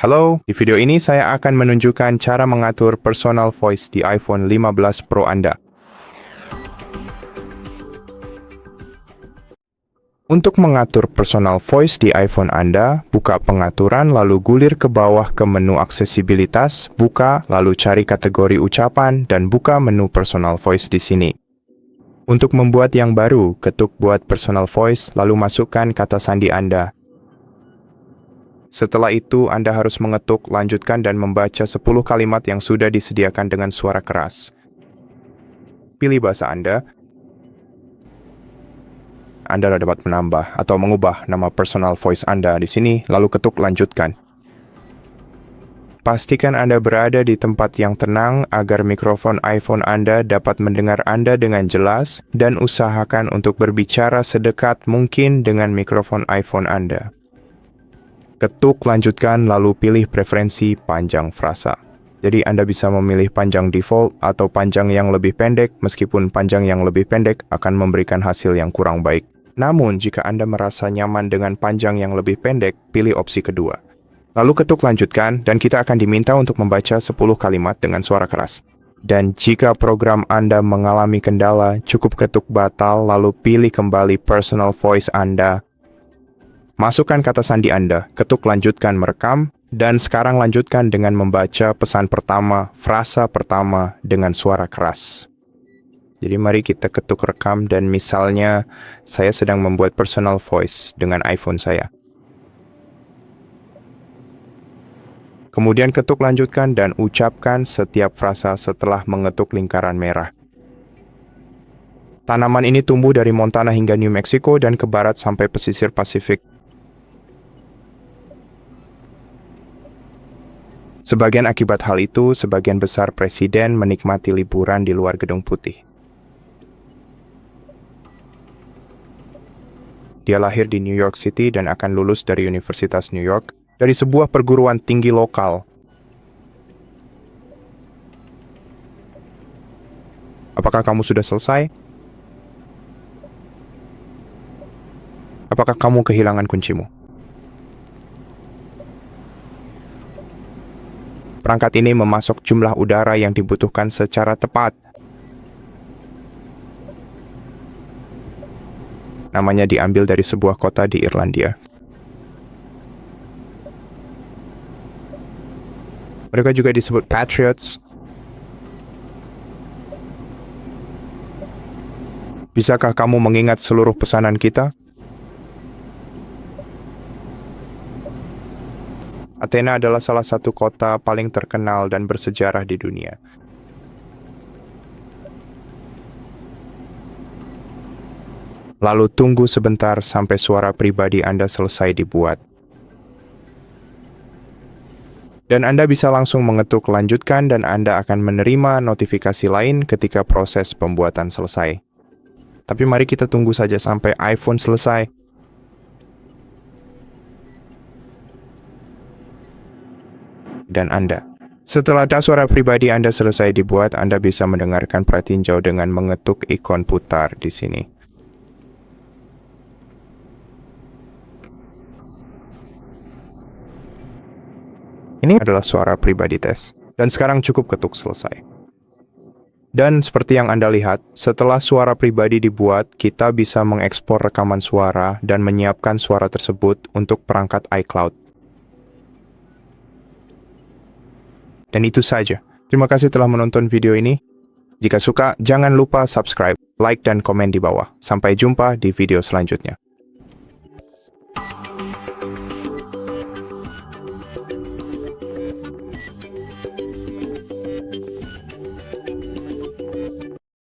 Halo, di video ini saya akan menunjukkan cara mengatur personal voice di iPhone 15 Pro Anda. Untuk mengatur personal voice di iPhone Anda, buka pengaturan lalu gulir ke bawah ke menu aksesibilitas, buka lalu cari kategori ucapan dan buka menu personal voice di sini. Untuk membuat yang baru, ketuk buat personal voice lalu masukkan kata sandi Anda. Setelah itu, Anda harus mengetuk, lanjutkan dan membaca 10 kalimat yang sudah disediakan dengan suara keras. Pilih bahasa Anda. Anda dapat menambah atau mengubah nama personal voice Anda di sini, lalu ketuk lanjutkan. Pastikan Anda berada di tempat yang tenang agar mikrofon iPhone Anda dapat mendengar Anda dengan jelas dan usahakan untuk berbicara sedekat mungkin dengan mikrofon iPhone Anda. Ketuk lanjutkan lalu pilih preferensi panjang frasa. Jadi Anda bisa memilih panjang default atau panjang yang lebih pendek, meskipun panjang yang lebih pendek akan memberikan hasil yang kurang baik. Namun jika Anda merasa nyaman dengan panjang yang lebih pendek, pilih opsi kedua. Lalu ketuk lanjutkan dan kita akan diminta untuk membaca 10 kalimat dengan suara keras. Dan jika program Anda mengalami kendala, cukup ketuk batal lalu pilih kembali personal voice Anda. Masukkan kata sandi Anda, ketuk lanjutkan merekam, dan sekarang lanjutkan dengan membaca pesan pertama, frasa pertama dengan suara keras. Jadi mari kita ketuk rekam dan misalnya saya sedang membuat personal voice dengan iPhone saya. Kemudian ketuk lanjutkan dan ucapkan setiap frasa setelah mengetuk lingkaran merah. Tanaman ini tumbuh dari Montana hingga New Mexico dan ke barat sampai pesisir Pasifik. Sebagian akibat hal itu, sebagian besar presiden menikmati liburan di luar Gedung Putih. Dia lahir di New York City dan akan lulus dari Universitas New York, dari sebuah perguruan tinggi lokal. Apakah kamu sudah selesai? Apakah kamu kehilangan kuncimu? Perangkat ini memasok jumlah udara yang dibutuhkan secara tepat. Namanya diambil dari sebuah kota di Irlandia. Mereka juga disebut Patriots. Bisakah kamu mengingat seluruh pesanan kita? Athena adalah salah satu kota paling terkenal dan bersejarah di dunia. Lalu tunggu sebentar sampai suara pribadi Anda selesai dibuat. Dan Anda bisa langsung mengetuk lanjutkan dan Anda akan menerima notifikasi lain ketika proses pembuatan selesai. Tapi mari kita tunggu saja sampai iPhone selesai. Dan Anda. Setelah suara pribadi Anda selesai dibuat, Anda bisa mendengarkan pratinjau dengan mengetuk ikon putar di sini. Ini adalah suara pribadi tes. Dan sekarang cukup ketuk selesai. Dan seperti yang Anda lihat, setelah suara pribadi dibuat, kita bisa mengekspor rekaman suara dan menyiapkan suara tersebut untuk perangkat iCloud. Dan itu saja. Terima kasih telah menonton video ini. Jika suka, jangan lupa subscribe, like, dan komen di bawah. Sampai jumpa di video selanjutnya.